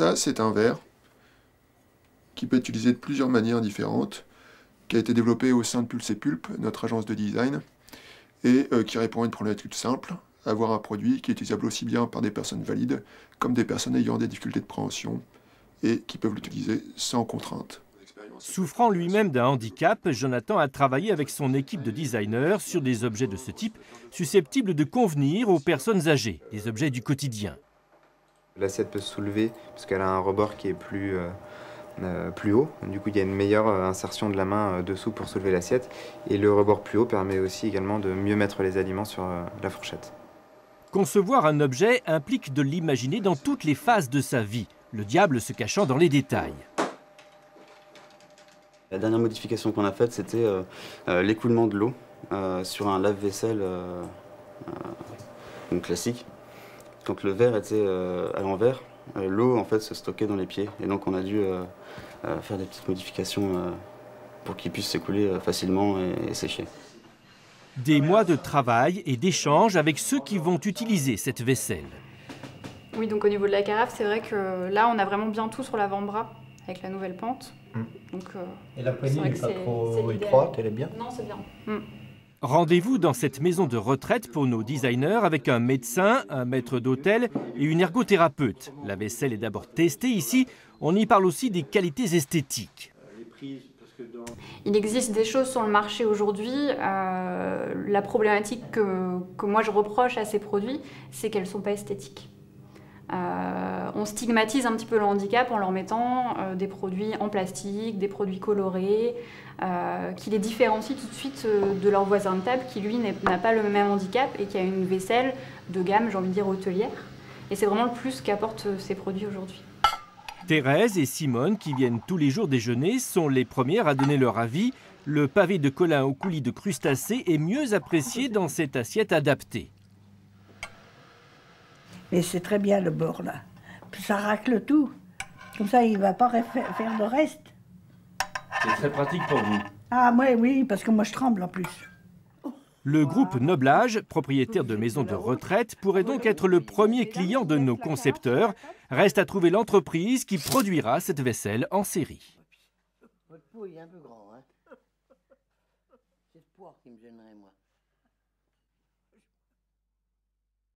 ça, c'est un verre qui peut être utilisé de plusieurs manières différentes, qui a été développé au sein de Pulse et Pulp, notre agence de design, et qui répond à une problématique simple, avoir un produit qui est utilisable aussi bien par des personnes valides comme des personnes ayant des difficultés de préhension et qui peuvent l'utiliser sans contrainte. Souffrant lui-même d'un handicap, Jonathan a travaillé avec son équipe de designers sur des objets de ce type, susceptibles de convenir aux personnes âgées, des objets du quotidien. L'assiette peut se soulever parce qu'elle a un rebord qui est plus haut. Du coup, il y a une meilleure insertion de la main dessous pour soulever l'assiette. Et le rebord plus haut permet aussi également de mieux mettre les aliments sur la fourchette. Concevoir un objet implique de l'imaginer dans toutes les phases de sa vie, le diable se cachant dans les détails. La dernière modification qu'on a faite, c'était l'écoulement de l'eau sur un lave-vaisselle classique. Quand le verre était à l'envers, l'eau en fait se stockait dans les pieds. Et donc on a dû faire des petites modifications pour qu'il puisse s'écouler facilement et sécher. Des mois de travail et d'échanges avec ceux qui vont utiliser cette vaisselle. Oui, donc au niveau de la carafe, c'est vrai que là, on a vraiment bien tout sur l'avant-bras avec la nouvelle pente. Donc, et la poignée n'est pas trop étroite, elle est bien? Non, c'est bien. Rendez-vous dans cette maison de retraite pour nos designers avec un médecin, un maître d'hôtel et une ergothérapeute. La vaisselle est d'abord testée ici, on y parle aussi des qualités esthétiques. Il existe des choses sur le marché aujourd'hui. La problématique que moi je reproche à ces produits, c'est qu'elles ne sont pas esthétiques. On stigmatise un petit peu le handicap en leur mettant des produits en plastique, des produits colorés, qui les différencient tout de suite de leur voisin de table qui lui n'a pas le même handicap et qui a une vaisselle de gamme, j'ai envie de dire hôtelière. Et c'est vraiment le plus qu'apportent ces produits aujourd'hui. Thérèse et Simone, qui viennent tous les jours déjeuner, sont les premières à donner leur avis. Le pavé de Colin au coulis de crustacés est mieux apprécié dans cette assiette adaptée. Mais c'est très bien le bord là. Ça racle tout. Comme ça, il ne va pas faire le reste. C'est très pratique pour vous. Ah oui, parce que moi je tremble en plus. Le groupe Noblage, propriétaire de maisons de retraite, pourrait donc être le premier client de nos concepteurs. Reste à trouver l'entreprise qui produira cette vaisselle en série. Votre pot est un peu grand, hein. C'est le poids qui me gênerait, moi.